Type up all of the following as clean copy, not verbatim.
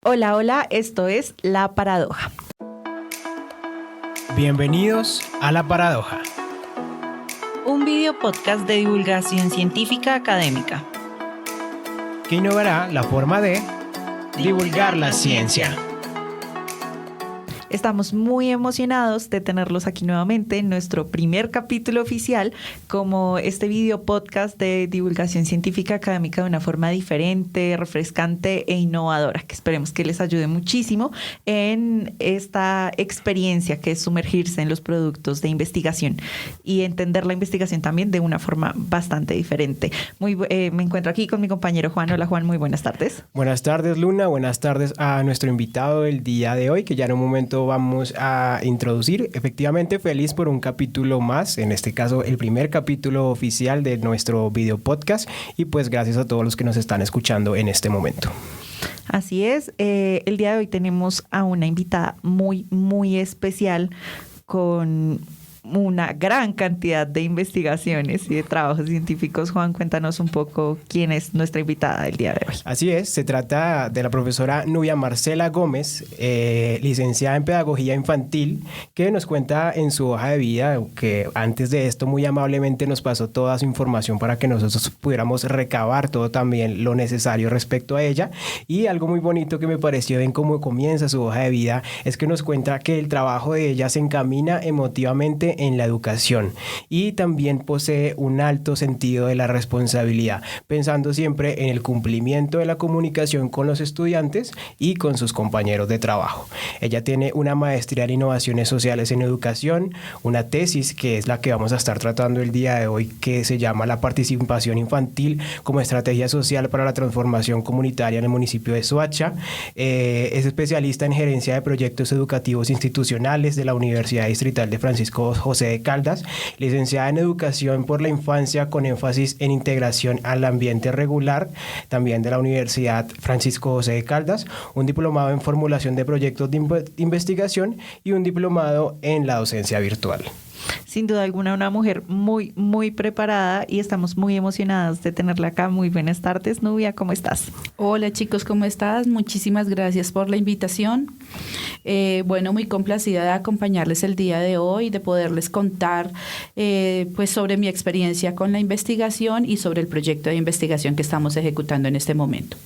Hola, hola, esto es La Paradoja. Bienvenidos a La Paradoja. Un video podcast de divulgación científica académica que innovará la forma de divulgar la ciencia. Estamos muy emocionados de tenerlos aquí nuevamente en nuestro primer capítulo oficial como este video podcast de divulgación científica académica de una forma diferente, refrescante e innovadora, que esperemos que les ayude muchísimo en esta experiencia que es sumergirse en los productos de investigación y entender la investigación también de una forma bastante diferente. Me encuentro aquí con mi compañero Juan. Hola Juan, muy buenas tardes. Buenas tardes Luna, buenas tardes a nuestro invitado del día de hoy, que ya en un momento vamos a introducir. Efectivamente, feliz por un capítulo más, en este caso el primer capítulo oficial de nuestro video podcast, y pues gracias a todos los que nos están escuchando en este momento. Así es, el día de hoy tenemos a una invitada muy especial con una gran cantidad de investigaciones y de trabajos científicos. Juan, cuéntanos un poco quién es nuestra invitada del día de hoy. Así es, se trata de la profesora Nubia Marcela Gómez, licenciada en Pedagogía Infantil, que nos cuenta en su hoja de vida, que antes de esto muy amablemente nos pasó toda su información para que nosotros pudiéramos recabar todo también lo necesario respecto a ella. Y algo muy bonito que me pareció en cómo comienza su hoja de vida es que nos cuenta que el trabajo de ella se encamina emotivamente en la educación y también posee un alto sentido de la responsabilidad, pensando siempre en el cumplimiento de la comunicación con los estudiantes y con sus compañeros de trabajo. Ella tiene una maestría en innovaciones sociales en educación, una tesis que es la que vamos a estar tratando el día de hoy, que se llama La participación infantil como estrategia social para la transformación comunitaria en el municipio de Soacha. Es especialista en gerencia de proyectos educativos institucionales de la Universidad Distrital de Francisco José de Caldas, licenciada en Educación por la Infancia con énfasis en integración al ambiente regular, también de la Universidad Francisco José de Caldas, un diplomado en formulación de proyectos de investigación y un diplomado en la docencia virtual. Sin duda alguna, una mujer muy preparada y estamos muy emocionadas de tenerla acá. Muy buenas tardes, Nubia, ¿cómo estás? Hola chicos, ¿cómo estás? Muchísimas gracias por la invitación. Muy complacida de acompañarles el día de hoy, de poderles contar pues sobre mi experiencia con la investigación y sobre el proyecto de investigación que estamos ejecutando en este momento.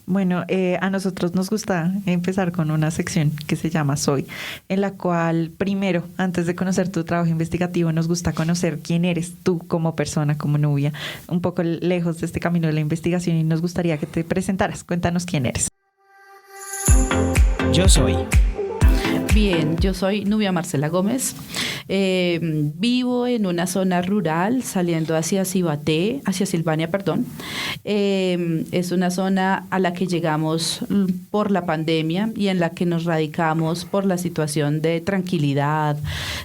Bueno, a nosotros nos gusta empezar con una sección que se llama Soy, en la cual primero, antes de conocer tu trabajo investigativo, nos gusta conocer quién eres tú como persona, como Nubia, un poco lejos de este camino de la investigación, y nos gustaría que te presentaras. Cuéntanos quién eres. Yo soy. Bien, yo soy Nubia Marcela Gómez. Vivo en una zona rural saliendo hacia Silvania. Es una zona a la que llegamos por la pandemia y en la que nos radicamos por la situación de tranquilidad,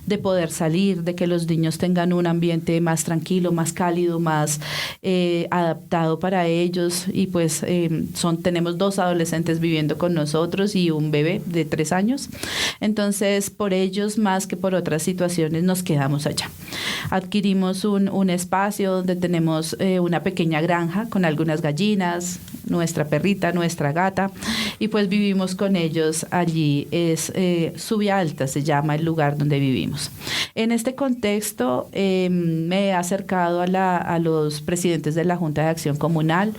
de poder salir, de que los niños tengan un ambiente más tranquilo, más cálido, más adaptado para ellos. Y pues tenemos 2 adolescentes viviendo con nosotros y un bebé de 3 años. Entonces, por ellos más que por otras situaciones nos quedamos allá. Adquirimos un espacio donde tenemos una pequeña granja con algunas gallinas, nuestra perrita, nuestra gata, y pues vivimos con ellos allí. Es Subia Alta, se llama el lugar donde vivimos. En este contexto me he acercado a los presidentes de la Junta de Acción Comunal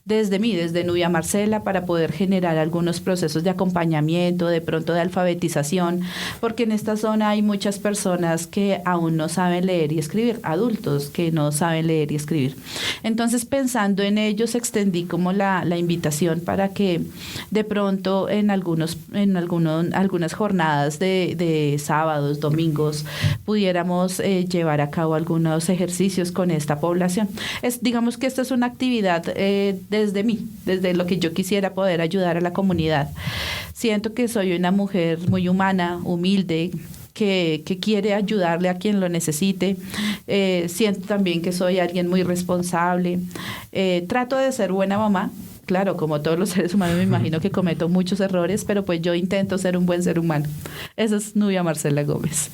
desde Nubia Marcela, para poder generar algunos procesos de acompañamiento, de pronto de alfabetización, porque en esta zona hay muchas personas que aún no saben leer y escribir, adultos que no saben leer y escribir. Entonces, pensando en ellos, extendí como la invitación para que de pronto en algunas jornadas de sábados, domingos, pudiéramos llevar a cabo algunos ejercicios con esta población. Digamos que esta es una actividad desde lo que yo quisiera poder ayudar a la comunidad. Siento que soy una mujer muy humana, humilde, que quiere ayudarle a quien lo necesite. Siento también que soy alguien muy responsable. Trato de ser buena mamá. Claro, como todos los seres humanos, me imagino que cometo muchos errores, pero pues yo intento ser un buen ser humano. Esa es Nubia Marcela Gómez.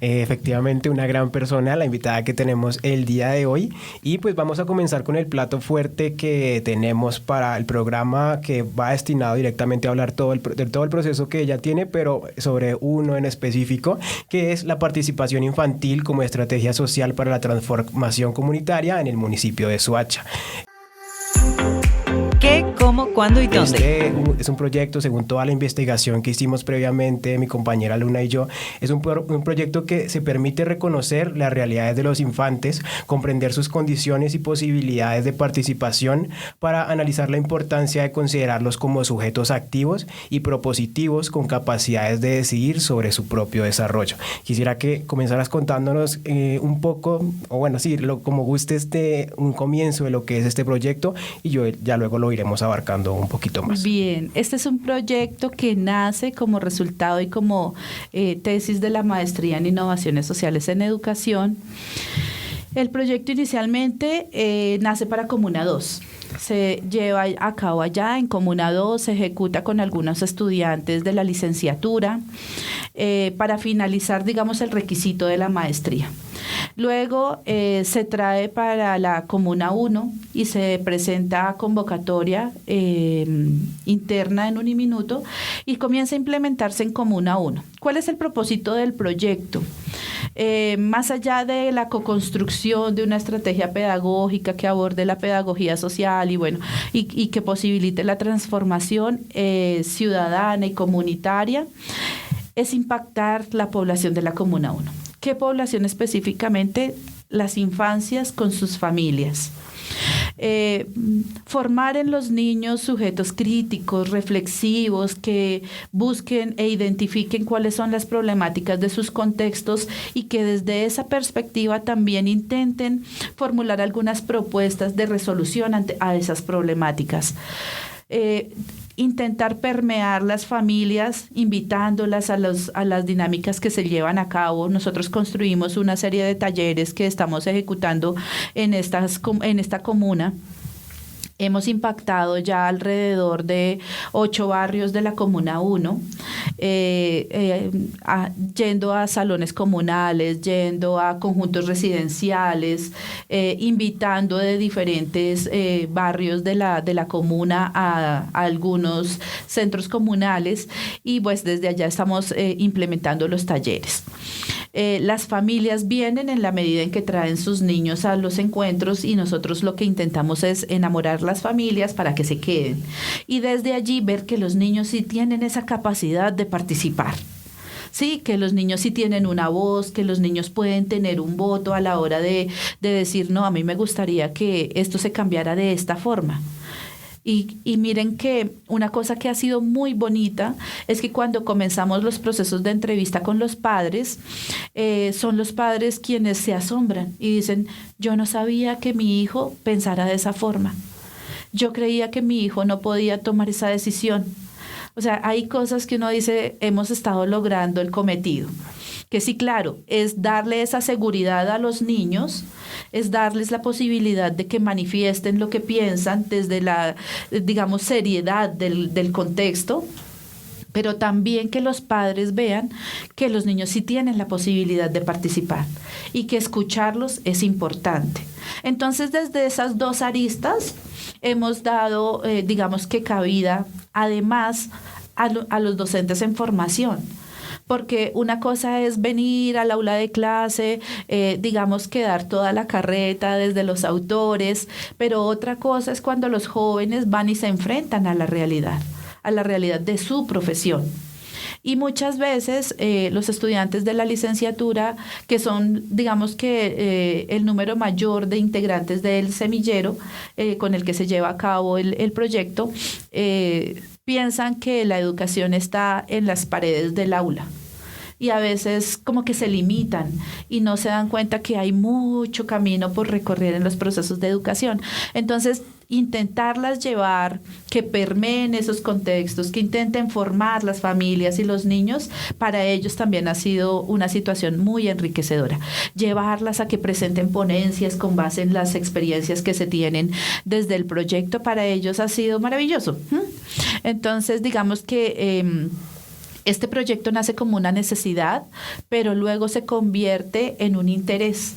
Efectivamente, una gran persona, la invitada que tenemos el día de hoy. Y pues vamos a comenzar con el plato fuerte que tenemos para el programa, que va destinado directamente a hablar de todo el proceso que ella tiene, pero sobre uno en específico, que es la participación infantil como estrategia social para la transformación comunitaria en el municipio de Soacha. ¿Qué, cómo, cuándo y dónde? Este es un proyecto, según toda la investigación que hicimos previamente, mi compañera Luna y yo, es un proyecto que se permite reconocer las realidades de los infantes, comprender sus condiciones y posibilidades de participación para analizar la importancia de considerarlos como sujetos activos y propositivos con capacidades de decidir sobre su propio desarrollo. Quisiera que comenzaras contándonos un poco, o bueno, sí, como gustes, un comienzo de lo que es este proyecto, y yo ya luego lo iremos abarcando un poquito más. Bien, este es un proyecto que nace como resultado y como tesis de la maestría en innovaciones sociales en educación. El proyecto inicialmente nace para Comuna 2. Se lleva a cabo allá en Comuna 2, se ejecuta con algunos estudiantes de la licenciatura para finalizar, digamos, el requisito de la maestría. Luego se trae para la Comuna 1 y se presenta convocatoria interna en Uniminuto y comienza a implementarse en Comuna 1. ¿Cuál es el propósito del proyecto? Más allá de la coconstrucción de una estrategia pedagógica que aborde la pedagogía social y que posibilite la transformación ciudadana y comunitaria, es impactar la población de la Comuna 1. ¿Qué población específicamente? Las infancias con sus familias. Formar en los niños sujetos críticos, reflexivos, que busquen e identifiquen cuáles son las problemáticas de sus contextos y que desde esa perspectiva también intenten formular algunas propuestas de resolución a esas problemáticas. Intentar permear las familias, invitándolas a las dinámicas que se llevan a cabo. Nosotros construimos una serie de talleres que estamos ejecutando en esta comuna. Hemos impactado ya alrededor de 8 barrios de la Comuna 1, yendo a salones comunales, yendo a conjuntos residenciales, invitando de diferentes barrios de la comuna a algunos centros comunales, y pues desde allá estamos implementando los talleres. Las familias vienen en la medida en que traen sus niños a los encuentros, y nosotros lo que intentamos es enamorar las familias para que se queden, y desde allí ver que los niños sí tienen esa capacidad de participar. Sí, que los niños sí tienen una voz, que los niños pueden tener un voto a la hora de decir, no, a mí me gustaría que esto se cambiara de esta forma. Y miren que una cosa que ha sido muy bonita es que cuando comenzamos los procesos de entrevista con los padres, son los padres quienes se asombran y dicen, yo no sabía que mi hijo pensara de esa forma. Yo creía que mi hijo no podía tomar esa decisión. O sea, hay cosas que uno dice, hemos estado logrando el cometido. Que sí, claro, es darle esa seguridad a los niños, es darles la posibilidad de que manifiesten lo que piensan desde la, digamos, seriedad del contexto, pero también que los padres vean que los niños sí tienen la posibilidad de participar y que escucharlos es importante. Entonces, desde esas dos aristas hemos dado, digamos que cabida, además, a los docentes en formación. Porque una cosa es venir al aula de clase, digamos que dar toda la carreta desde los autores, pero otra cosa es cuando los jóvenes van y se enfrentan a la realidad de su profesión. Y muchas veces los estudiantes de la licenciatura, que son, digamos que el número mayor de integrantes del semillero con el que se lleva a cabo el proyecto, piensan que la educación está en las paredes del aula. Y a veces como que se limitan y no se dan cuenta que hay mucho camino por recorrer en los procesos de educación. Entonces, intentarlas llevar, que permeen esos contextos, que intenten formar las familias y los niños, para ellos también ha sido una situación muy enriquecedora. Llevarlas a que presenten ponencias con base en las experiencias que se tienen desde el proyecto, para ellos ha sido maravilloso. Entonces, digamos que Este proyecto nace como una necesidad, pero luego se convierte en un interés.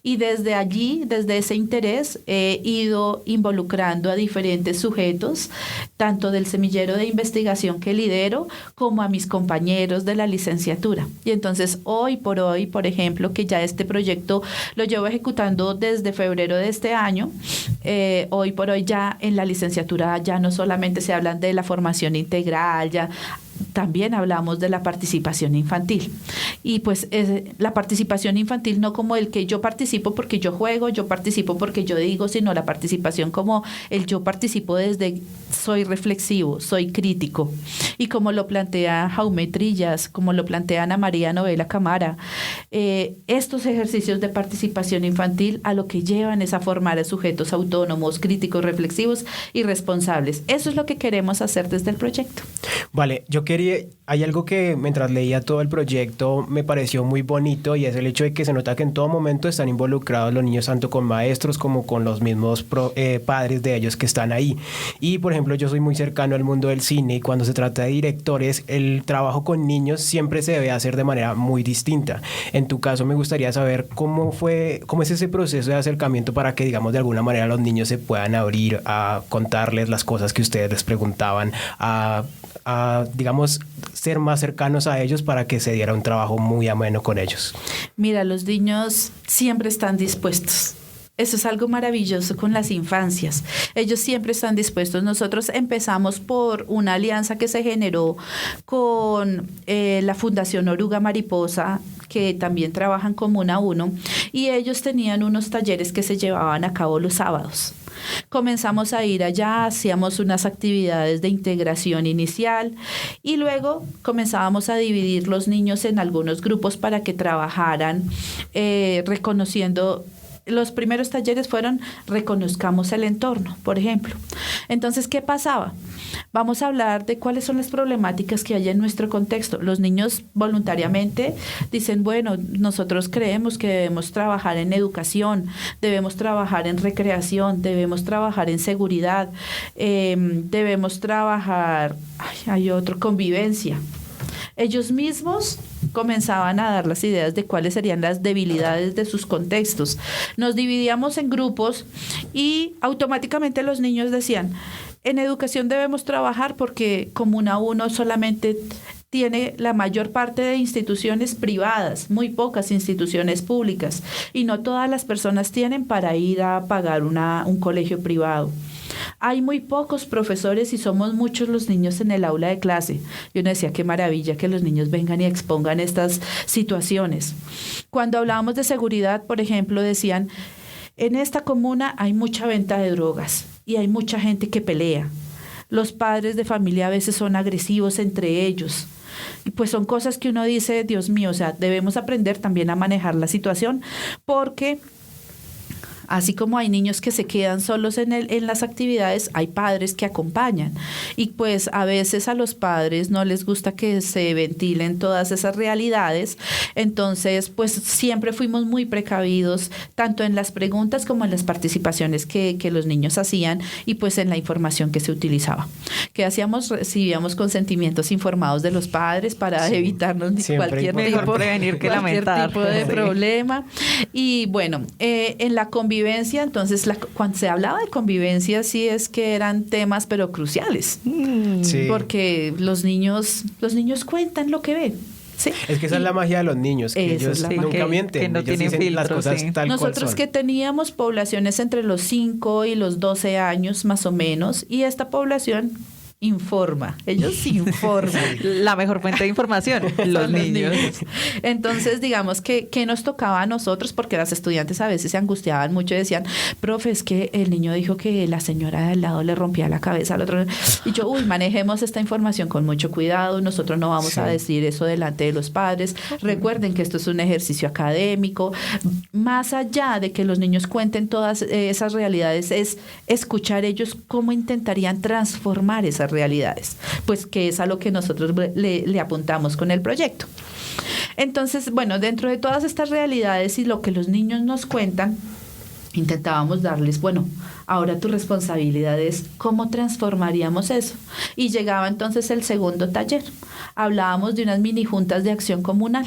Y desde allí, desde ese interés, he ido involucrando a diferentes sujetos, tanto del semillero de investigación que lidero, como a mis compañeros de la licenciatura. Y entonces, hoy, por ejemplo, que ya este proyecto lo llevo ejecutando desde febrero de este año, hoy por hoy ya en la licenciatura ya no solamente se hablan de la formación integral, ya también hablamos de la participación infantil. Y pues la participación infantil no como el que yo participo porque yo juego, yo participo porque yo digo, sino la participación como el yo participo desde soy reflexivo, soy crítico. Y como lo plantea Jaume Trillas, como lo plantea Ana María Novela Camara, estos ejercicios de participación infantil a lo que llevan es a formar a sujetos autónomos, críticos, reflexivos y responsables. Eso es lo que queremos hacer desde el proyecto. Vale, hay algo que mientras leía todo el proyecto me pareció muy bonito, y es el hecho de que se nota que en todo momento están involucrados los niños, tanto con maestros como con los mismos padres de ellos que están ahí. Y por ejemplo, yo soy muy cercano al mundo del cine, y cuando se trata de directores, el trabajo con niños siempre se debe hacer de manera muy distinta. En tu caso, me gustaría saber cómo es ese proceso de acercamiento para que, digamos, de alguna manera los niños se puedan abrir a contarles las cosas que ustedes les preguntaban, a digamos, ser más cercanos a ellos para que se diera un trabajo muy ameno con ellos. Mira, los niños siempre están dispuestos. Eso es algo maravilloso con las infancias. Ellos siempre están dispuestos. Nosotros empezamos por una alianza que se generó con la Fundación Oruga Mariposa, que también trabajan Comuna 1, y ellos tenían unos talleres que se llevaban a cabo los sábados. Comenzamos a ir allá, hacíamos unas actividades de integración inicial y luego comenzábamos a dividir los niños en algunos grupos para que trabajaran reconociendo. Los primeros talleres fueron reconozcamos el entorno, por ejemplo. Entonces, ¿qué pasaba? Vamos a hablar de cuáles son las problemáticas que hay en nuestro contexto. Los niños voluntariamente dicen, bueno, nosotros creemos que debemos trabajar en educación, debemos trabajar en recreación, debemos trabajar en seguridad, debemos trabajar, convivencia. Ellos mismos comenzaban a dar las ideas de cuáles serían las debilidades de sus contextos. Nos dividíamos en grupos y automáticamente los niños decían, en educación debemos trabajar porque Comuna 1 solamente tiene la mayor parte de instituciones privadas, muy pocas instituciones públicas, y no todas las personas tienen para ir a pagar un colegio privado. Hay muy pocos profesores y somos muchos los niños en el aula de clase. Yo no decía, qué maravilla que los niños vengan y expongan estas situaciones. Cuando hablábamos de seguridad, por ejemplo, decían, en esta comuna hay mucha venta de drogas y hay mucha gente que pelea. Los padres de familia a veces son agresivos entre ellos. Y pues son cosas que uno dice, Dios mío, o sea, debemos aprender también a manejar la situación porque así como hay niños que se quedan solos en las actividades, hay padres que acompañan. Y pues a veces a los padres no les gusta que se ventilen todas esas realidades. Entonces, pues siempre fuimos muy precavidos, tanto en las preguntas como en las participaciones que los niños hacían y pues en la información que se utilizaba. ¿Qué hacíamos? Recibíamos consentimientos informados de los padres para evitarnos cualquier tipo de problema. Y bueno, en la convivencia, entonces cuando se hablaba de convivencia sí es que eran temas pero cruciales, sí. Porque los niños cuentan lo que ven. Sí. Es que esa es la magia de los niños, que ellos nunca mienten, que no ellos tienen dicen filtro, las cosas tal cual son. Nosotros que teníamos poblaciones entre los 5 y los 12 años más o menos, y esta población informa, ellos informan. La mejor fuente de información, los niños. Entonces, digamos que nos tocaba a nosotros, porque las estudiantes a veces se angustiaban mucho y decían, profe, es que el niño dijo que la señora de al lado le rompía la cabeza al otro. Y yo, manejemos esta información con mucho cuidado, nosotros no vamos a decir eso delante de los padres. Recuerden que esto es un ejercicio académico. Más allá de que los niños cuenten todas esas realidades, es escuchar ellos cómo intentarían transformar esas realidades, pues que es a lo que nosotros le apuntamos con el proyecto. Entonces, bueno, dentro de todas estas realidades y lo que los niños nos cuentan, intentábamos darles, bueno, ahora tu responsabilidad es cómo transformaríamos eso. Y llegaba entonces el segundo taller. Hablábamos de unas mini juntas de acción comunal.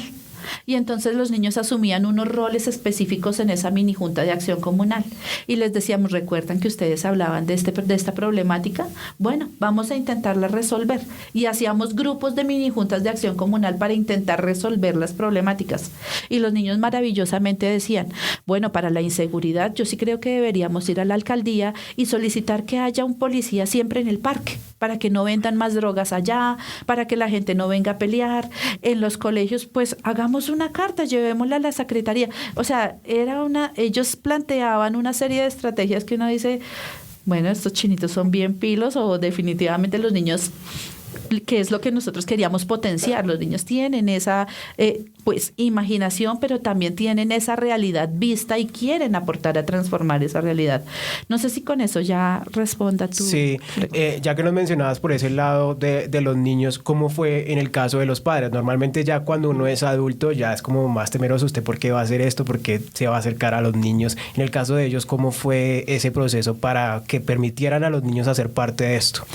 Y entonces los niños asumían unos roles específicos en esa mini junta de acción comunal. Y les decíamos, ¿recuerdan que ustedes hablaban de esta problemática? Bueno, vamos a intentarla resolver. Y hacíamos grupos de mini juntas de acción comunal para intentar resolver las problemáticas. Y los niños maravillosamente decían, bueno, para la inseguridad yo sí creo que deberíamos ir a la alcaldía y solicitar que haya un policía siempre en el parque, para que no vendan más drogas allá, para que la gente no venga a pelear. En los colegios, pues hagamos una carta, llevémosla a la secretaría. O sea, ellos planteaban una serie de estrategias que uno dice, bueno, estos chinitos son bien pilos, o definitivamente los niños, que es lo que nosotros queríamos potenciar. Los niños tienen esa pues imaginación, pero también tienen esa realidad vista y quieren aportar a transformar esa realidad. No sé si con eso ya responda tú. Sí, ya que nos mencionabas por ese lado de los niños, ¿cómo fue en el caso de los padres? Normalmente ya cuando uno es adulto ya es como más temeroso, ¿usted por qué va a hacer esto? ¿Por qué se va a acercar a los niños? En el caso de ellos, ¿cómo fue ese proceso para que permitieran a los niños hacer parte de esto?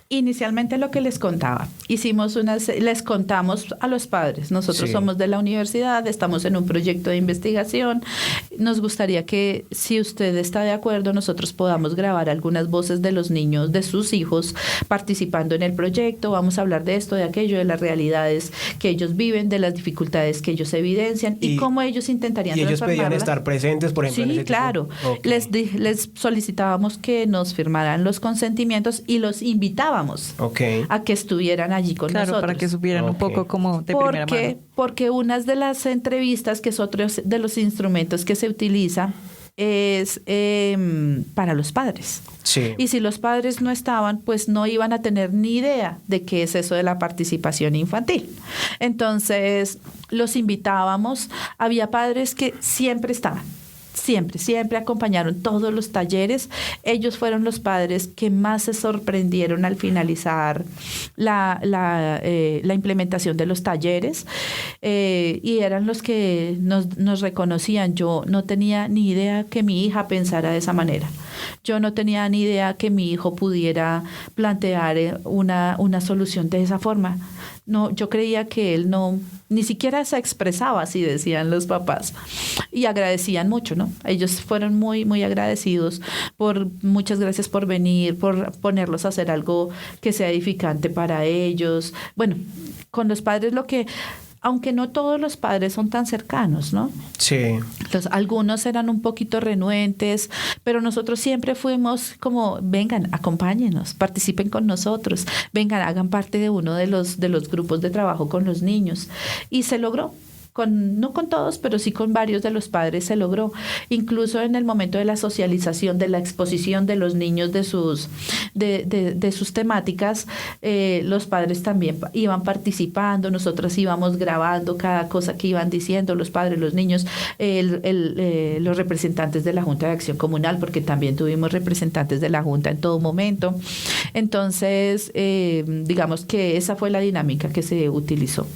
Inicialmente lo que les contaba, les contamos a los padres, nosotros somos de la universidad, estamos en un proyecto de investigación, nos gustaría que, si usted está de acuerdo, nosotros podamos grabar algunas voces de los niños, de sus hijos, participando en el proyecto. Vamos a hablar de esto, de aquello, de las realidades que ellos viven, de las dificultades que ellos evidencian y cómo ellos intentarían transformarlas. ¿Y ellos pedían estar presentes, por ejemplo? Sí, en ese claro. Okay. Les solicitábamos que nos firmaran los consentimientos y los invitábamos a que estuvieran allí con nosotros. Para que supieran un poco como de primera mano. Porque una de las entrevistas, que es otro de los instrumentos que se utiliza, es para los padres. Sí. Y si los padres no estaban, pues no iban a tener ni idea de qué es eso de la participación infantil. Entonces, los invitábamos. Había padres que siempre estaban. Siempre acompañaron todos los talleres. Ellos fueron los padres que más se sorprendieron al finalizar la implementación de los talleres, y eran los que nos reconocían. Yo no tenía ni idea que mi hija pensara de esa manera. Yo no tenía ni idea que mi hijo pudiera plantear una solución de esa forma. No, yo creía que él ni siquiera se expresaba así, decían los papás. Y agradecían mucho, ¿no? Ellos fueron muy, muy agradecidos muchas gracias por venir, por ponerlos a hacer algo que sea edificante para ellos. Bueno, con los padres aunque no todos los padres son tan cercanos, ¿no? Sí. Algunos eran un poquito renuentes, pero nosotros siempre fuimos como, vengan, acompáñenos, participen con nosotros, vengan, hagan parte de uno de los grupos de trabajo con los niños. Y se logró. No con todos, pero sí con varios de los padres se logró. Incluso en el momento de la socialización, de la exposición de los niños de sus temáticas, los padres también iban participando, nosotros íbamos grabando cada cosa que iban diciendo los padres, los niños, los representantes de la Junta de Acción Comunal, porque también tuvimos representantes de la Junta en todo momento. Entonces, digamos que esa fue la dinámica que se utilizó.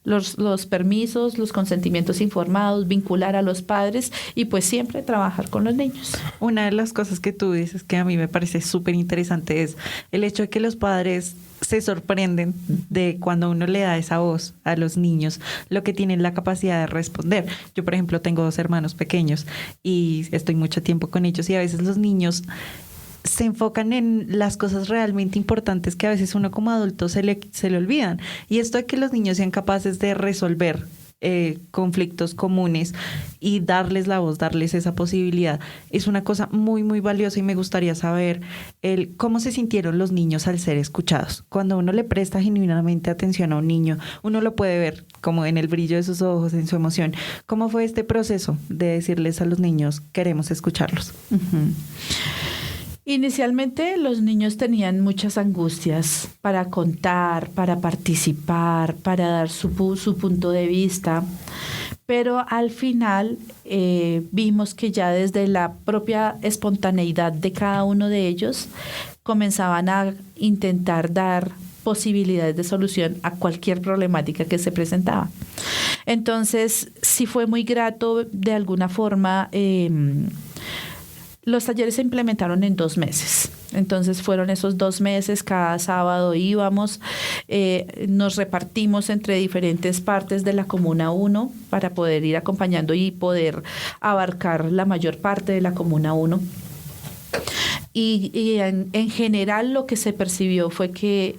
Los permisos, los consentimientos informados, vincular a los padres y pues siempre trabajar con los niños. Una de las cosas que tú dices que a mí me parece súper interesante es el hecho de que los padres se sorprenden de cuando uno le da esa voz a los niños, lo que tienen la capacidad de responder. Yo, por ejemplo, tengo 2 hermanos pequeños y estoy mucho tiempo con ellos y a veces los niños se enfocan en las cosas realmente importantes que a veces uno como adulto se le olvidan. Y esto de que los niños sean capaces de resolver conflictos comunes y darles la voz, darles esa posibilidad, es una cosa muy, muy valiosa y me gustaría saber cómo se sintieron los niños al ser escuchados. Cuando uno le presta genuinamente atención a un niño, uno lo puede ver como en el brillo de sus ojos, en su emoción. ¿Cómo fue este proceso de decirles a los niños, queremos escucharlos? Uh-huh. Inicialmente los niños tenían muchas angustias para contar, para participar, para dar su punto de vista, pero al final vimos que ya desde la propia espontaneidad de cada uno de ellos comenzaban a intentar dar posibilidades de solución a cualquier problemática que se presentaba. Entonces, sí fue muy grato de alguna forma Los talleres se implementaron en 2 meses. Entonces fueron esos 2 meses, cada sábado íbamos, nos repartimos entre diferentes partes de la Comuna 1 para poder ir acompañando y poder abarcar la mayor parte de la Comuna 1. Y en general lo que se percibió fue que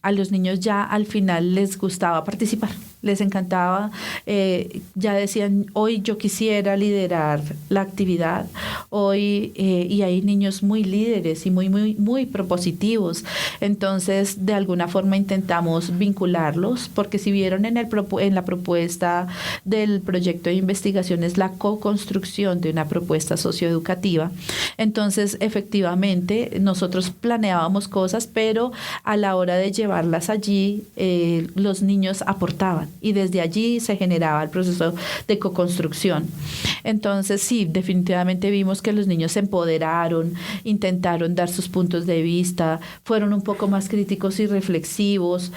a los niños ya al final les gustaba participar, les encantaba, ya decían, hoy yo quisiera liderar la actividad, hoy, y hay niños muy líderes y muy propositivos. Entonces, de alguna forma intentamos vincularlos, porque si vieron en la propuesta del proyecto de investigación es la co-construcción de una propuesta socioeducativa. Entonces, efectivamente, nosotros planeábamos cosas, pero a la hora de llevarlas allí, los niños aportaban y desde allí se generaba el proceso de co-construcción. Entonces, sí, definitivamente vimos que los niños se empoderaron, intentaron dar sus puntos de vista, fueron un poco más críticos y reflexivos.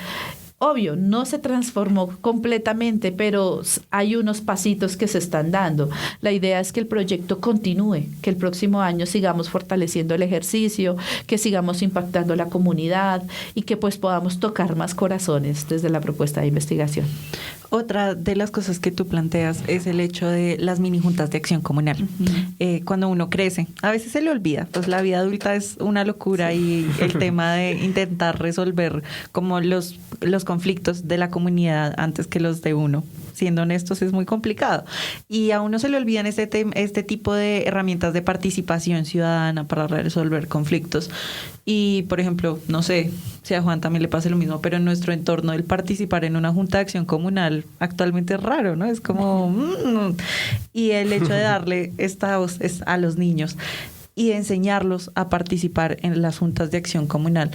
Obvio, no se transformó completamente, pero hay unos pasitos que se están dando. La idea es que el proyecto continúe, que el próximo año sigamos fortaleciendo el ejercicio, que sigamos impactando la comunidad y que pues podamos tocar más corazones desde la propuesta de investigación. Otra de las cosas que tú planteas es el hecho de las mini juntas de acción comunal. Uh-huh. Cuando uno crece, a veces se le olvida, pues la vida adulta es una locura, y el tema de intentar resolver como los conflictos de la comunidad antes que los de uno, siendo honestos, es muy complicado. Y a uno se le olvidan este tipo de herramientas de participación ciudadana para resolver conflictos. Y, por ejemplo, no sé si a Juan también le pase lo mismo, pero en nuestro entorno el participar en una junta de acción comunal actualmente es raro, ¿no? Es como... Y el hecho de darle esta voz a los niños y de enseñarlos a participar en las juntas de acción comunal,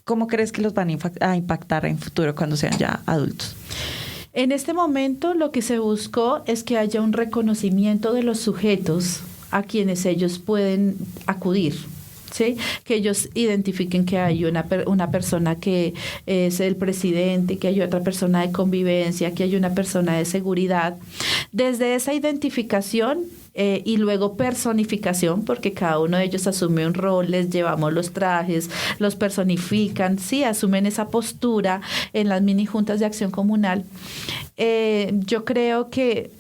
¿cómo crees que los van a impactar en futuro cuando sean ya adultos? En este momento lo que se buscó es que haya un reconocimiento de los sujetos a quienes ellos pueden acudir. ¿Sí? Que ellos identifiquen que hay una persona que es el presidente, que hay otra persona de convivencia, que hay una persona de seguridad. Desde esa identificación y luego personificación, porque cada uno de ellos asume un rol, les llevamos los trajes, los personifican, sí, asumen esa postura en las mini juntas de acción comunal. Yo creo que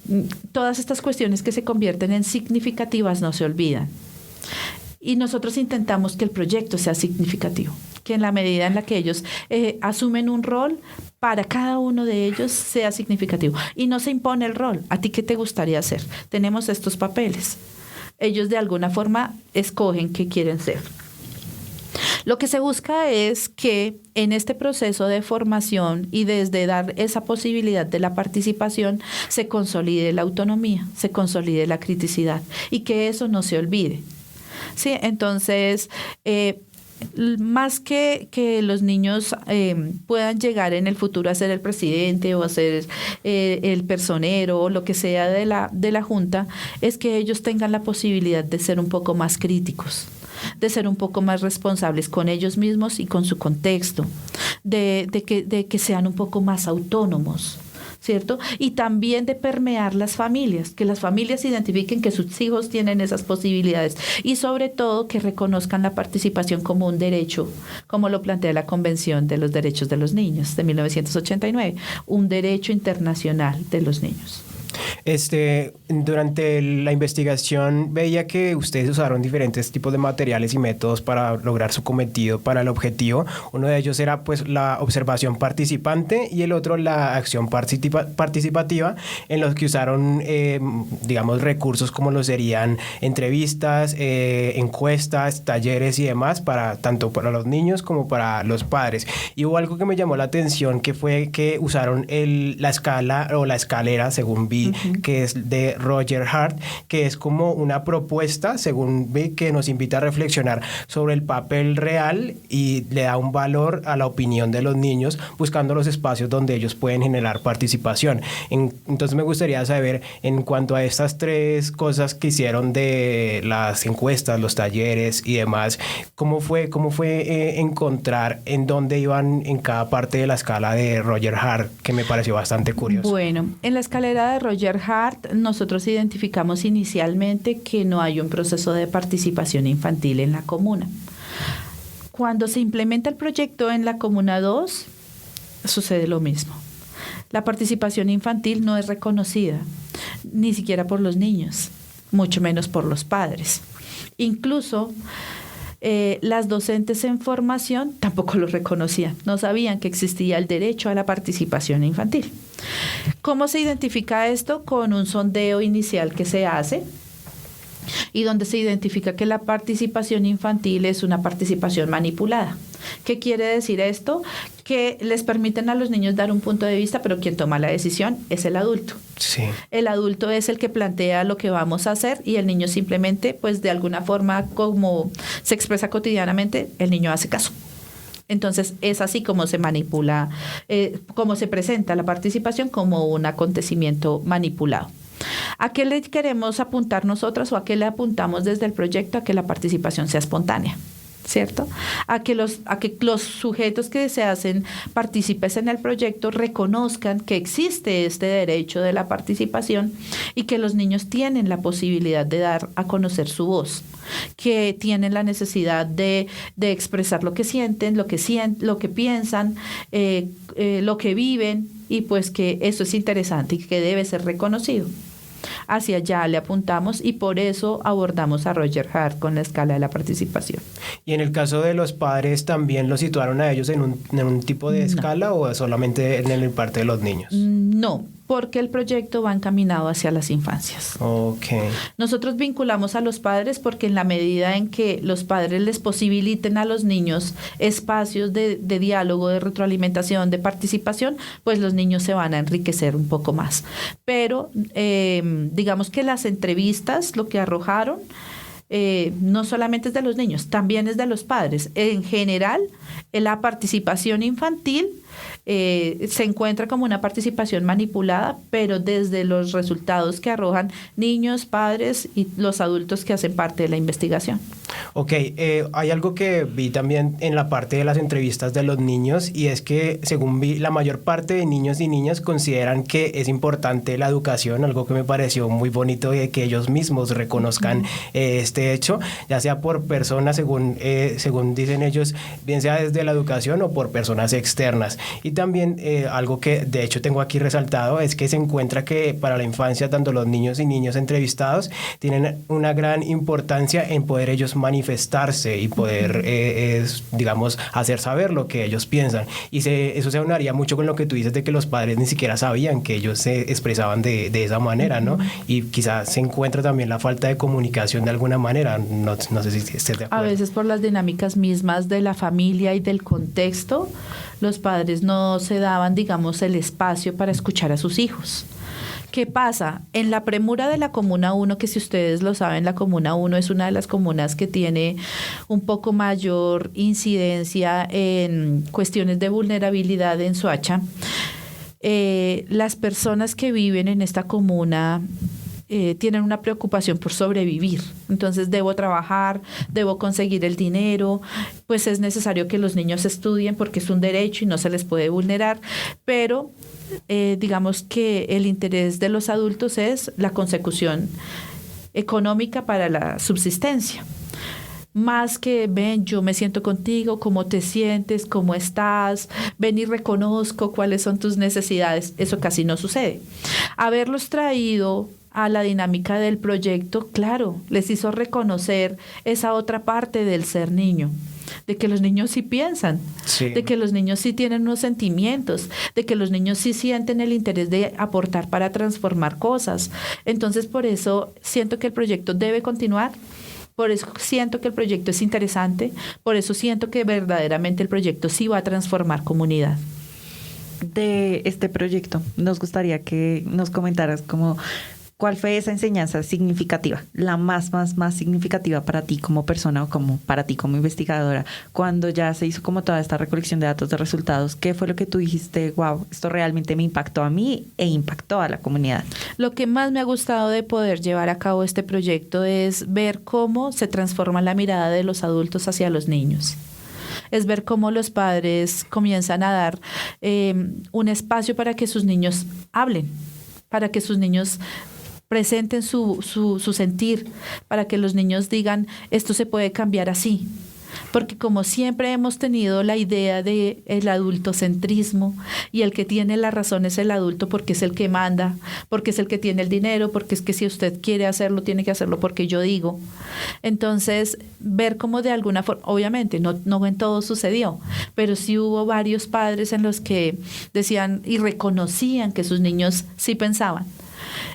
todas estas cuestiones que se convierten en significativas no se olvidan. Y nosotros intentamos que el proyecto sea significativo, que en la medida en la que ellos asumen un rol, para cada uno de ellos sea significativo. Y no se impone el rol. ¿A ti qué te gustaría hacer? Tenemos estos papeles. Ellos de alguna forma escogen qué quieren ser. Lo que se busca es que en este proceso de formación y desde dar esa posibilidad de la participación se consolide la autonomía, se consolide la criticidad y que eso no se olvide. Sí, entonces, más que los niños puedan llegar en el futuro a ser el presidente o a ser el personero o lo que sea de la junta, es que ellos tengan la posibilidad de ser un poco más críticos, de ser un poco más responsables con ellos mismos y con su contexto, de que sean un poco más autónomos, ¿cierto? Y también de permear las familias, que las familias identifiquen que sus hijos tienen esas posibilidades y sobre todo que reconozcan la participación como un derecho, como lo plantea la Convención de los Derechos de los Niños de 1989, un derecho internacional de los niños. Durante la investigación veía que ustedes usaron diferentes tipos de materiales y métodos para lograr su cometido, para el objetivo. Uno de ellos era pues la observación participante y el otro la acción participativa, en los que usaron digamos recursos como lo serían entrevistas, encuestas, talleres y demás, tanto para los niños como para los padres. Y hubo algo que me llamó la atención, que fue que usaron la escala o la escalera, según vi, que es de Roger Hart, que es como una propuesta, según vi, que nos invita a reflexionar sobre el papel real y le da un valor a la opinión de los niños, buscando los espacios donde ellos pueden generar participación. Entonces me gustaría saber, en cuanto a estas 3 cosas que hicieron de las encuestas, los talleres y demás, ¿cómo fue encontrar en dónde iban en cada parte de la escala de Roger Hart, que me pareció bastante curioso? Bueno, en la escalera de Roger Hart, nosotros identificamos inicialmente que no hay un proceso de participación infantil en la comuna. Cuando se implementa el proyecto en la Comuna 2, sucede lo mismo. La participación infantil no es reconocida, ni siquiera por los niños, mucho menos por los padres. Incluso las docentes en formación tampoco lo reconocían, no sabían que existía el derecho a la participación infantil. ¿Cómo se identifica esto? Con un sondeo inicial que se hace y donde se identifica que la participación infantil es una participación manipulada. ¿Qué quiere decir esto? Que les permiten a los niños dar un punto de vista, pero quien toma la decisión es el adulto. Sí. El adulto es el que plantea lo que vamos a hacer y el niño simplemente, pues de alguna forma, como se expresa cotidianamente, el niño hace caso. Entonces, es así como se manipula, como se presenta la participación como un acontecimiento manipulado. ¿A qué le queremos apuntar nosotras o a qué le apuntamos desde el proyecto? A que la participación sea espontánea, ¿cierto? A que los sujetos que se hacen partícipes en el proyecto reconozcan que existe este derecho de la participación y que los niños tienen la posibilidad de dar a conocer su voz, que tienen la necesidad de expresar lo que sienten, lo que piensan, lo que viven, y pues que eso es interesante y que debe ser reconocido. Hacia allá le apuntamos y por eso abordamos a Roger Hart con la escala de la participación. ¿Y en el caso de los padres también lo situaron a ellos en un tipo de escala o solamente en el parte de los niños? No, porque el proyecto va encaminado hacia las infancias. Okay. Nosotros vinculamos a los padres porque en la medida en que los padres les posibiliten a los niños espacios de diálogo, de retroalimentación, de participación, pues los niños se van a enriquecer un poco más. Pero digamos que las entrevistas lo que arrojaron no solamente es de los niños, también es de los padres. En general, la participación infantil se encuentra como una participación manipulada, pero desde los resultados que arrojan niños, padres y los adultos que hacen parte de la investigación. Ok, hay algo que vi también en la parte de las entrevistas de los niños y es que según vi la mayor parte de niños y niñas consideran que es importante la educación, algo que me pareció muy bonito de que ellos mismos reconozcan este hecho, ya sea por personas según dicen ellos, bien sea desde la educación o por personas externas. Y también algo que de hecho tengo aquí resaltado es que se encuentra que para la infancia tanto los niños y niñas entrevistados tienen una gran importancia en poder ellos manifestarse y poder, digamos, hacer saber lo que ellos piensan. Y eso se aunaría mucho con lo que tú dices de que los padres ni siquiera sabían que ellos se expresaban de esa manera, ¿no? Y quizás se encuentra también la falta de comunicación de alguna manera. No sé si estés de acuerdo. A veces por las dinámicas mismas de la familia y del contexto, los padres no se daban, digamos, el espacio para escuchar a sus hijos. ¿Qué pasa? En la premura de la Comuna 1, que si ustedes lo saben, la Comuna 1 es una de las comunas que tiene un poco mayor incidencia en cuestiones de vulnerabilidad en Soacha, las personas que viven en esta comuna tienen una preocupación por sobrevivir. Entonces, debo trabajar, debo conseguir el dinero, pues es necesario que los niños estudien porque es un derecho y no se les puede vulnerar, pero digamos que el interés de los adultos es la consecución económica para la subsistencia. Más que ven, yo me siento contigo, cómo te sientes, cómo estás, ven y reconozco cuáles son tus necesidades. Eso casi no sucede. Haberlos traído a la dinámica del proyecto, claro, les hizo reconocer esa otra parte del ser niño, de que los niños sí piensan, sí, de que los niños sí tienen unos sentimientos, de que los niños sí sienten el interés de aportar para transformar cosas. Entonces, por eso siento que el proyecto debe continuar. Por eso siento que el proyecto es interesante, por eso siento que verdaderamente el proyecto sí va a transformar comunidad. De este proyecto, nos gustaría que nos comentaras como ¿cuál fue esa enseñanza significativa, la más significativa para ti como persona o como para ti como investigadora, cuando ya se hizo como toda esta recolección de datos, de resultados? ¿Qué fue lo que tú dijiste, wow, esto realmente me impactó a mí e impactó a la comunidad? Lo que más me ha gustado de poder llevar a cabo este proyecto es ver cómo se transforma la mirada de los adultos hacia los niños. Es ver cómo los padres comienzan a dar un espacio para que sus niños hablen. para que sus niños presenten su sentir, para que los niños digan, esto se puede cambiar así. Porque como siempre hemos tenido la idea de el adultocentrismo y el que tiene la razón es el adulto porque es el que manda, porque es el que tiene el dinero, porque es que si usted quiere hacerlo, tiene que hacerlo porque yo digo. Entonces, ver cómo de alguna forma, obviamente no en todo sucedió, pero sí hubo varios padres en los que decían y reconocían que sus niños sí pensaban.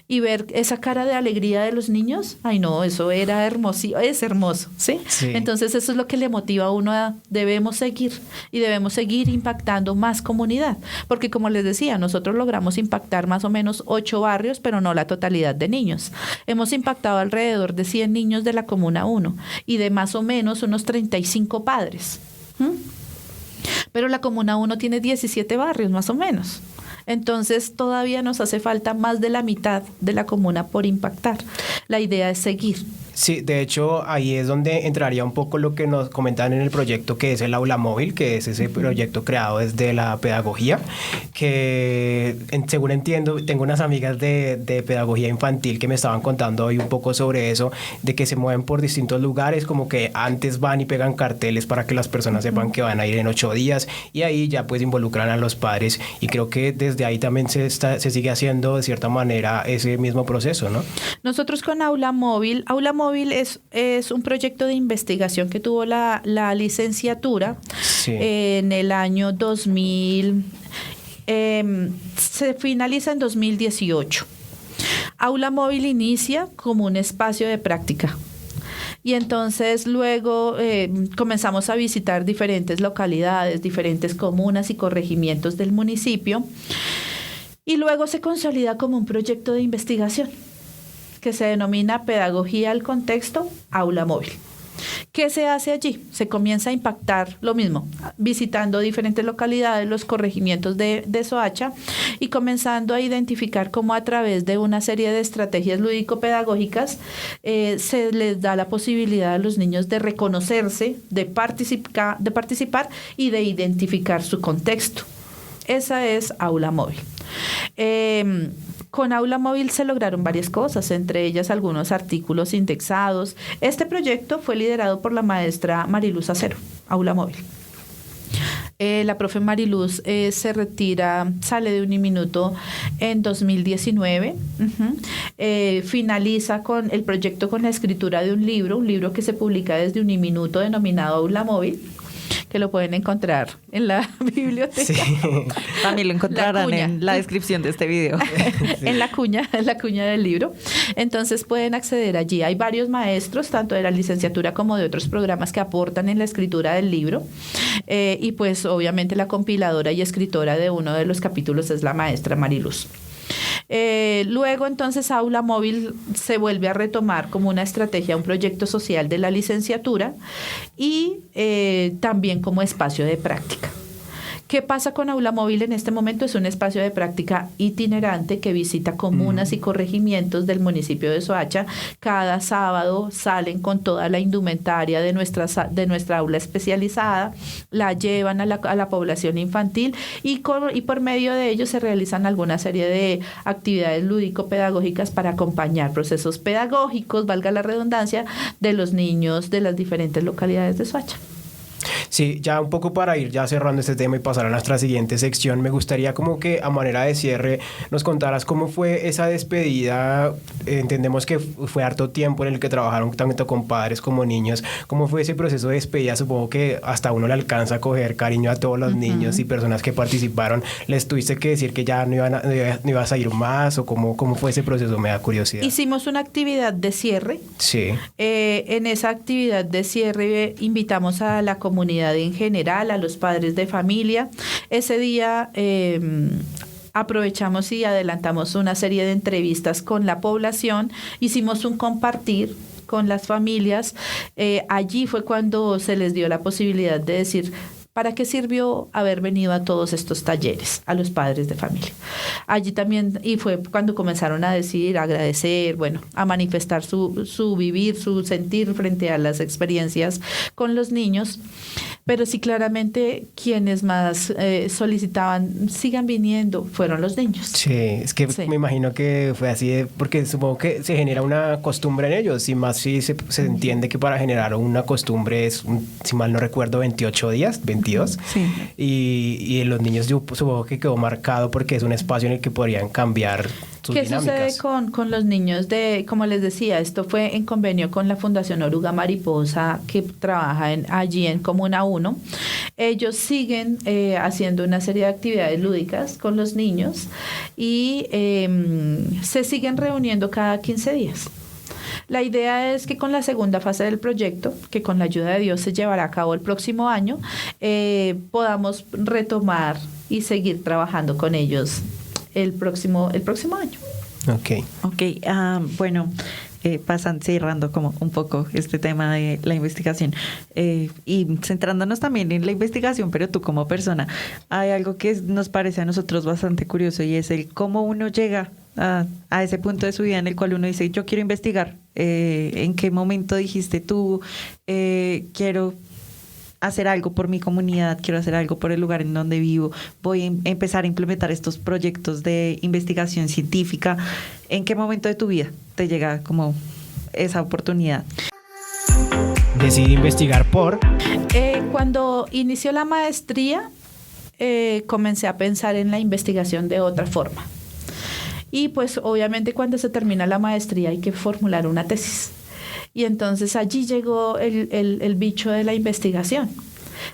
Y ver esa cara de alegría de los niños, ay no, eso era hermoso, es hermoso, ¿sí? Sí. Entonces eso es lo que le motiva a uno debemos seguir impactando más comunidad, porque como les decía, nosotros logramos impactar más o menos 8 barrios, pero no la totalidad de niños. Hemos impactado alrededor de 100 niños de la Comuna 1 y de más o menos unos 35 padres. Pero la Comuna 1 tiene 17 barrios más o menos. Entonces todavía nos hace falta más de la mitad de la comuna por impactar. La idea es seguir. Sí, de hecho ahí es donde entraría un poco lo que nos comentaban en el proyecto, que es el aula móvil, que es ese proyecto creado desde la pedagogía, que según entiendo, tengo unas amigas de pedagogía infantil que me estaban contando hoy un poco sobre eso, de que se mueven por distintos lugares, como que antes van y pegan carteles para que las personas sepan que van a ir en 8 días y ahí ya pues involucran a los padres y creo que desde ahí también se sigue haciendo de cierta manera ese mismo proceso, ¿no? Nosotros con Aula Móvil es un proyecto de investigación que tuvo la licenciatura en el año 2000, se finaliza en 2018. Aula Móvil inicia como un espacio de práctica. Y entonces luego comenzamos a visitar diferentes localidades, diferentes comunas y corregimientos del municipio. Y luego se consolida como un proyecto de investigación que se denomina Pedagogía al Contexto, Aula Móvil. ¿Qué se hace allí? Se comienza a impactar lo mismo, visitando diferentes localidades, los corregimientos de Soacha y comenzando a identificar cómo a través de una serie de estrategias lúdico-pedagógicas se les da la posibilidad a los niños de reconocerse, de participar y de identificar su contexto. Esa es Aula Móvil. Con Aula Móvil se lograron varias cosas, entre ellas algunos artículos indexados. Este proyecto fue liderado por la maestra Mariluz Acero, Aula Móvil. La profe Mariluz se retira, sale de Uniminuto en 2019, finaliza con el proyecto con la escritura de un libro que se publica desde Uniminuto denominado Aula Móvil, que lo pueden encontrar en la biblioteca. Sí. También lo encontrarán en la descripción de este video. Sí. en la cuña del libro. Entonces pueden acceder allí. Hay varios maestros, tanto de la licenciatura como de otros programas que aportan en la escritura del libro. Y pues obviamente la compiladora y escritora de uno de los capítulos es la maestra Mariluz. Luego entonces Aula Móvil se vuelve a retomar como una estrategia, un proyecto social de la licenciatura y también como espacio de práctica. ¿Qué pasa con Aula Móvil en este momento? Es un espacio de práctica itinerante que visita comunas y corregimientos del municipio de Soacha. Cada sábado salen con toda la indumentaria de nuestra aula especializada, la llevan a la población infantil y por medio de ello se realizan alguna serie de actividades lúdico-pedagógicas para acompañar procesos pedagógicos, valga la redundancia, de los niños de las diferentes localidades de Soacha. Sí, ya un poco para ir ya cerrando este tema y pasar a nuestra siguiente sección, me gustaría como que a manera de cierre nos contaras cómo fue esa despedida. Entendemos que fue harto tiempo en el que trabajaron tanto con padres como niños. ¿Cómo fue ese proceso de despedida? Supongo que hasta uno le alcanza a coger cariño a todos los niños y personas que participaron. ¿Les tuviste que decir que ya no ibas a ir más o cómo fue ese proceso? Me da curiosidad. Hicimos una actividad de cierre. Sí. En esa actividad de cierre invitamos a la comunidad en general, a los padres de familia. Ese día aprovechamos y adelantamos una serie de entrevistas con la población, hicimos un compartir con las familias. Allí fue cuando se les dio la posibilidad de decir ¿para qué sirvió haber venido a todos estos talleres a los padres de familia? Allí también, y fue cuando comenzaron a decir, a agradecer, bueno, a manifestar su vivir, su sentir frente a las experiencias con los niños. pero sí claramente quienes más solicitaban sigan viniendo fueron los niños. Sí, es que Sí. me imagino que fue así, porque supongo que se genera una costumbre en ellos, y más si se entiende que para generar una costumbre es, si mal no recuerdo, 28 días, 22. Sí. Y en los niños yo supongo que quedó marcado porque es un espacio en el que podrían cambiar sus ¿Qué dinámicas. sucede con los niños como les decía, esto fue en convenio con la Fundación Oruga Mariposa, que trabaja allí en Comuna 1? Ellos siguen haciendo una serie de actividades lúdicas con los niños y se siguen reuniendo cada 15 días. La idea es que con la segunda fase del proyecto, que con la ayuda de Dios se llevará a cabo el próximo año, podamos retomar y seguir trabajando con ellos el próximo año. Ok. Ok, bueno, pasan cerrando como un poco este tema de la investigación y centrándonos también en la investigación, pero tú como persona, hay algo que nos parece a nosotros bastante curioso y es el cómo uno llega a ese punto de su vida en el cual uno dice, yo quiero investigar. ¿En qué momento dijiste tú, quiero hacer algo por mi comunidad, quiero hacer algo por el lugar en donde vivo, voy a empezar a implementar estos proyectos de investigación científica? ¿En qué momento de tu vida te llega como esa oportunidad? Decidí investigar por... Cuando inició la maestría, comencé a pensar en la investigación de otra forma. Y pues obviamente cuando se termina la maestría hay que formular una tesis. Y entonces allí llegó el bicho de la investigación.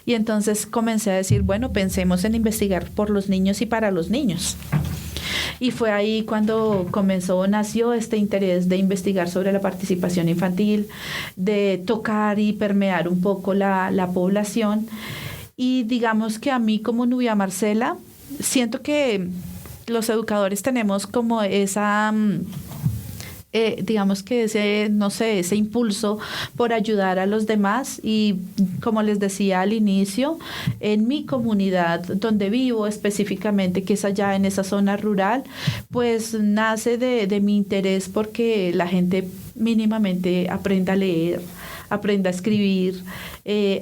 Y entonces comencé a decir, bueno, pensemos en investigar por los niños y para los niños. Y fue ahí cuando nació este interés de investigar sobre la participación infantil, de tocar y permear un poco la población. Y digamos que a mí como Nubia Marcela, siento que los educadores tenemos como esa... digamos que ese impulso por ayudar a los demás, y como les decía al inicio, en mi comunidad donde vivo específicamente, que es allá en esa zona rural, pues nace de mi interés porque la gente mínimamente aprenda a leer, aprenda a escribir,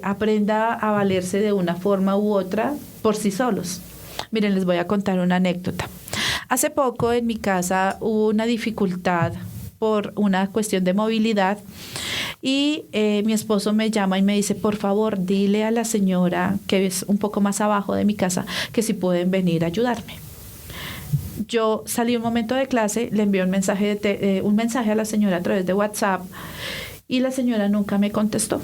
aprenda a valerse de una forma u otra por sí solos. Miren, les voy a contar una anécdota. Hace poco en mi casa hubo una dificultad por una cuestión de movilidad y mi esposo me llama y me dice, por favor, dile a la señora que es un poco más abajo de mi casa que si pueden venir a ayudarme. Yo salí un momento de clase, le envié un mensaje a la señora a través de WhatsApp y la señora nunca me contestó.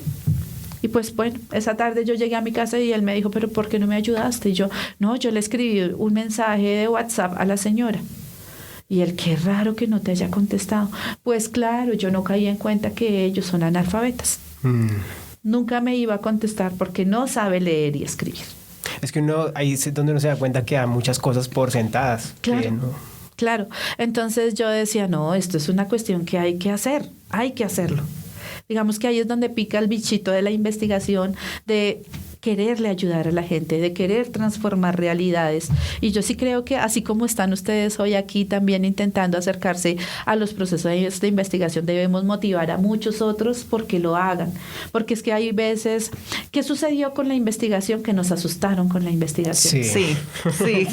Y pues bueno, esa tarde yo llegué a mi casa y él me dijo, pero ¿por qué no me ayudaste? Y yo le escribí un mensaje de WhatsApp a la señora. Y él, qué raro que no te haya contestado. Pues claro, yo no caí en cuenta que ellos son analfabetas. Nunca me iba a contestar porque no sabe leer y escribir. Es que ahí es donde uno se da cuenta que hay muchas cosas por sentadas. Claro, claro. Entonces yo decía, no, esto es una cuestión que hay que hacer, hay que hacerlo. Digamos que ahí es donde pica el bichito de la investigación, de quererle ayudar a la gente, de querer transformar realidades. Y yo sí creo que así como están ustedes hoy aquí también intentando acercarse a los procesos de investigación, debemos motivar a muchos otros porque lo hagan. Porque es que hay veces, ¿qué sucedió con la investigación? Que nos asustaron con la investigación. Sí.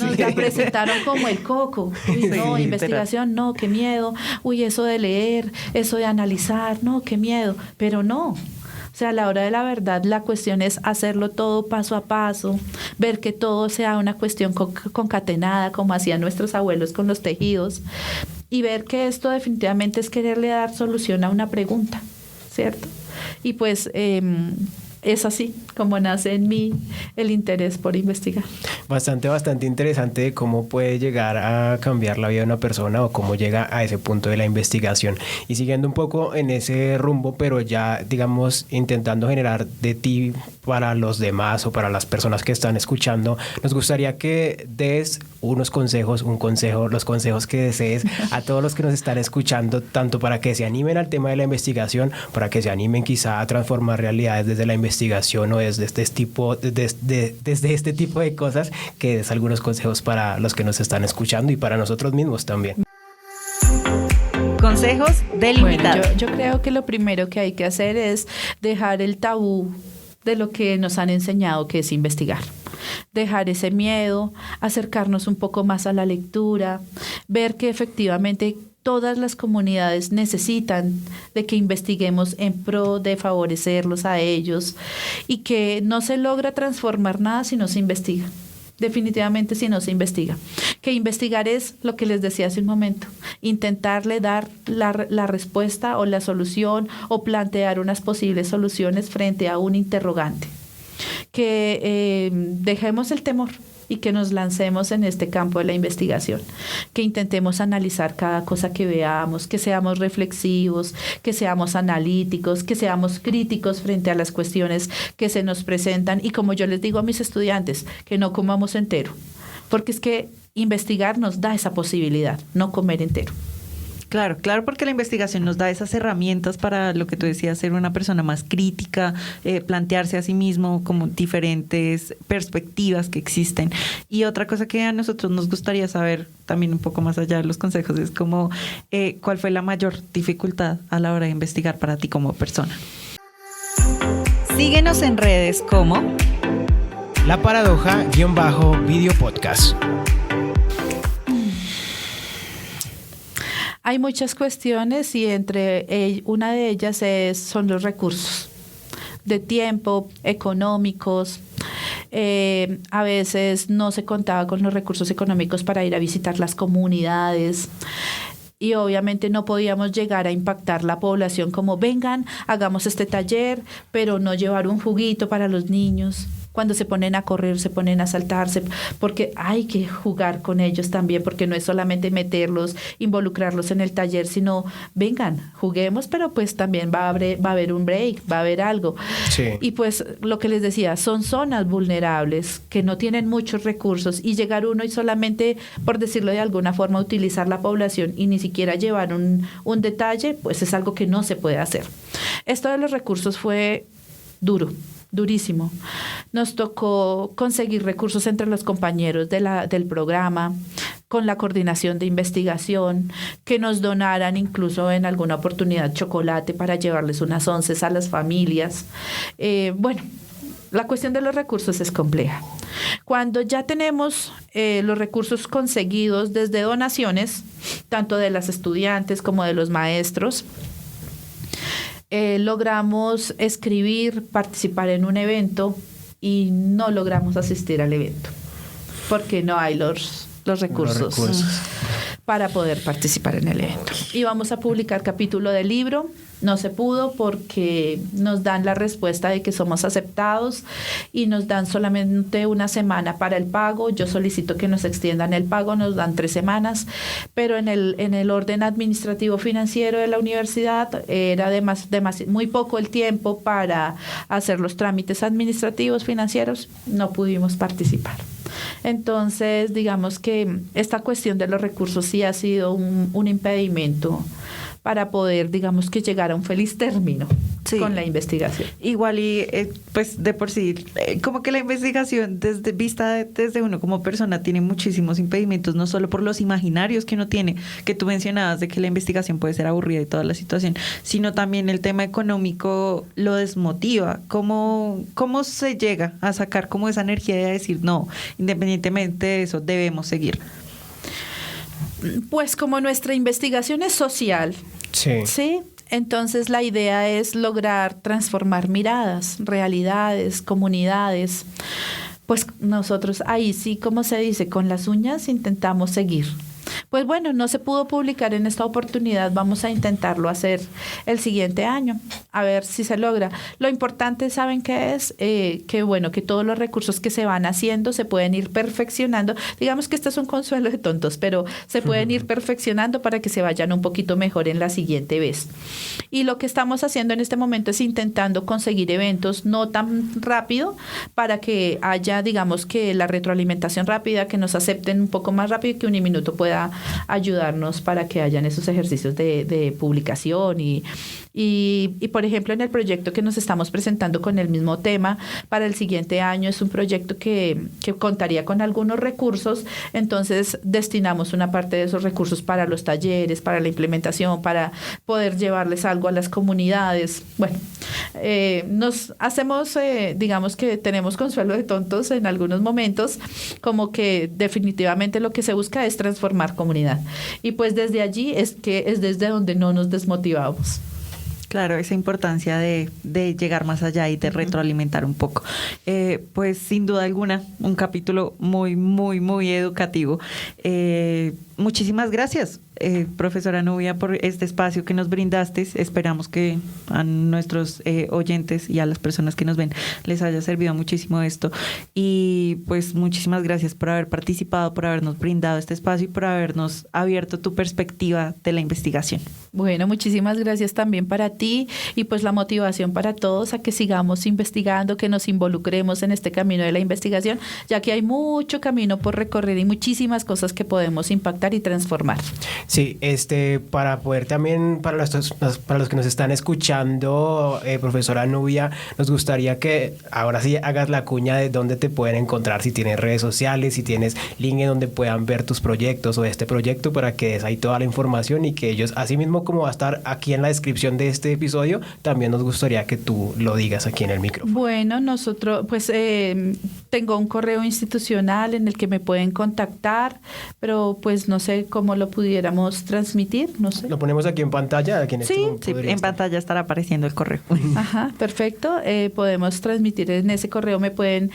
Nos la presentaron como el coco. Uy, no, investigación, no, qué miedo. Uy, eso de leer, eso de analizar, no, qué miedo. Pero no. O sea, a la hora de la verdad, la cuestión es hacerlo todo paso a paso, ver que todo sea una cuestión concatenada, como hacían nuestros abuelos con los tejidos, y ver que esto definitivamente es quererle dar solución a una pregunta, ¿cierto? Y pues es así como nace en mí el interés por investigar. Bastante interesante de cómo puede llegar a cambiar la vida de una persona o cómo llega a ese punto de la investigación. Y siguiendo un poco en ese rumbo, pero ya, digamos, intentando generar de ti para los demás o para las personas que están escuchando, nos gustaría que des los consejos que desees a todos los que nos están escuchando, tanto para que se animen al tema de la investigación, para que se animen quizá a transformar realidades desde la investigación o desde este tipo de cosas, que des algunos consejos para los que nos están escuchando y para nosotros mismos también. Consejos del invitado. Yo creo que lo primero que hay que hacer es dejar el tabú de lo que nos han enseñado que es investigar. Dejar ese miedo, acercarnos un poco más a la lectura, ver que efectivamente todas las comunidades necesitan de que investiguemos en pro de favorecerlos a ellos y que no se logra transformar nada si no se investiga. Definitivamente si no se investiga. Que investigar es lo que les decía hace un momento, intentarle dar la respuesta o la solución o plantear unas posibles soluciones frente a un interrogante. Que dejemos el temor y que nos lancemos en este campo de la investigación, que intentemos analizar cada cosa que veamos, que seamos reflexivos, que seamos analíticos, que seamos críticos frente a las cuestiones que se nos presentan y como yo les digo a mis estudiantes, que no comamos entero, porque es que investigar nos da esa posibilidad, no comer entero. Claro, claro, porque la investigación nos da esas herramientas para lo que tú decías, ser una persona más crítica, plantearse a sí mismo como diferentes perspectivas que existen. Y otra cosa que a nosotros nos gustaría saber, también un poco más allá de los consejos, es como ¿cuál fue la mayor dificultad a la hora de investigar para ti como persona? Síguenos en redes como La Paradoja-Video Podcast. Hay muchas cuestiones y entre una de ellas son los recursos de tiempo, económicos. A veces no se contaba con los recursos económicos para ir a visitar las comunidades. Y obviamente no podíamos llegar a impactar la población como vengan, hagamos este taller, pero no llevar un juguito para los niños. Cuando se ponen a correr, se ponen a saltarse, porque hay que jugar con ellos también, porque no es solamente meterlos, involucrarlos en el taller, sino vengan, juguemos, pero pues también va a haber un break, va a haber algo. Sí. Y pues lo que les decía, son zonas vulnerables que no tienen muchos recursos y llegar uno y solamente, por decirlo de alguna forma, utilizar la población y ni siquiera llevar un detalle, pues es algo que no se puede hacer. Esto de los recursos fue durísimo. Nos tocó conseguir recursos entre los compañeros del programa, con la coordinación de investigación, que nos donaran incluso en alguna oportunidad chocolate para llevarles unas onces a las familias. Bueno, la cuestión de los recursos es compleja. Cuando ya tenemos los recursos conseguidos desde donaciones, tanto de las estudiantes como de los maestros, logramos escribir, participar en un evento y no logramos asistir al evento porque no hay los recursos para poder participar en el evento. Íbamos a publicar capítulo del libro, no se pudo porque nos dan la respuesta de que somos aceptados y nos dan solamente una semana para el pago. Yo solicito que nos extiendan el pago, nos dan 3 semanas, pero en el orden administrativo financiero de la universidad era muy poco el tiempo para hacer los trámites administrativos financieros, no pudimos participar. Entonces, digamos que esta cuestión de los recursos sí ha sido un impedimento para poder, digamos que llegar a un feliz término con la investigación. Igual y pues de por sí, como que la investigación vista desde uno como persona tiene muchísimos impedimentos, no solo por los imaginarios que uno tiene, que tú mencionabas de que la investigación puede ser aburrida y toda la situación, sino también el tema económico lo desmotiva. ¿Cómo se llega a sacar como esa energía de decir no, independientemente de eso, debemos seguir? Pues como nuestra investigación es social, ¿sí? Entonces la idea es lograr transformar miradas, realidades, comunidades. Pues nosotros ahí sí, como se dice, con las uñas intentamos seguir. Pues bueno, no se pudo publicar en esta oportunidad, vamos a intentarlo hacer el siguiente año, a ver si se logra. Lo importante, ¿saben qué es? Que todos los recursos que se van haciendo se pueden ir perfeccionando. Digamos que este es un consuelo de tontos, pero se pueden ir perfeccionando para que se vayan un poquito mejor en la siguiente vez. Y lo que estamos haciendo en este momento es intentando conseguir eventos no tan rápido para que haya, digamos que la retroalimentación rápida, que nos acepten un poco más rápido y que Uniminuto pueda ayudarnos para que hayan esos ejercicios de publicación y, por ejemplo, en el proyecto que nos estamos presentando con el mismo tema para el siguiente año, es un proyecto que contaría con algunos recursos, entonces destinamos una parte de esos recursos para los talleres, para la implementación, para poder llevarles algo a las comunidades. Bueno, nos hacemos, digamos que tenemos consuelo de tontos en algunos momentos, como que definitivamente lo que se busca es transformar comunidad. Y pues desde allí es desde donde no nos desmotivamos. Claro, esa importancia de llegar más allá y de retroalimentar un poco. Pues sin duda alguna, un capítulo muy, muy, muy educativo. Muchísimas gracias, profesora Nubia, por este espacio que nos brindaste. Esperamos que a nuestros oyentes y a las personas que nos ven les haya servido muchísimo esto. Y pues muchísimas gracias por haber participado, por habernos brindado este espacio y por habernos abierto tu perspectiva de la investigación. Bueno, muchísimas gracias también para ti y pues la motivación para todos a que sigamos investigando, que nos involucremos en este camino de la investigación, ya que hay mucho camino por recorrer y muchísimas cosas que podemos impactar y transformar. Sí, para poder también, para los que nos están escuchando, profesora Nubia, nos gustaría que ahora sí hagas la cuña de dónde te pueden encontrar, si tienes redes sociales, si tienes link en donde puedan ver tus proyectos o este proyecto, para que des ahí toda la información y que ellos, así mismo como va a estar aquí en la descripción de este episodio, también nos gustaría que tú lo digas aquí en el micrófono. Bueno, nosotros, pues tengo un correo institucional en el que me pueden contactar, pero pues no sé cómo lo pudiéramos transmitir, no sé. Lo ponemos aquí en pantalla. Sí, en pantalla estará apareciendo el correo. Ajá, perfecto. Podemos transmitir en ese correo, me pueden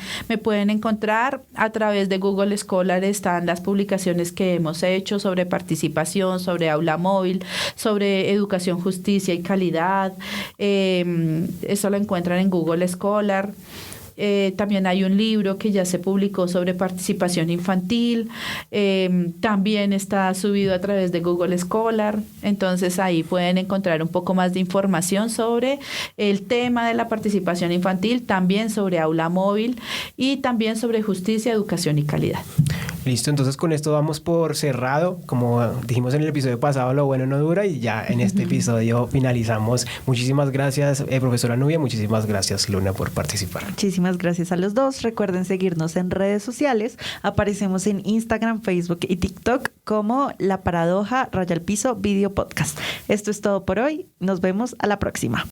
encontrar a través de Google Scholar, están las publicaciones que hemos hecho sobre participación, sobre aula móvil, sobre educación, justicia y calidad. Eso lo encuentran en Google Scholar. También hay un libro que ya se publicó sobre participación infantil, también está subido a través de Google Scholar, entonces ahí pueden encontrar un poco más de información sobre el tema de la participación infantil, también sobre aula móvil y también sobre justicia, educación y calidad. Listo, entonces con esto vamos por cerrado. Como dijimos en el episodio pasado, lo bueno no dura, y ya en este episodio finalizamos. Muchísimas gracias, profesora Nubia, muchísimas gracias, Luna, por participar. Muchísimas gracias a los dos. Recuerden seguirnos en redes sociales. Aparecemos en Instagram, Facebook y TikTok como La Paradoja _Video Podcast. Esto es todo por hoy. Nos vemos a la próxima.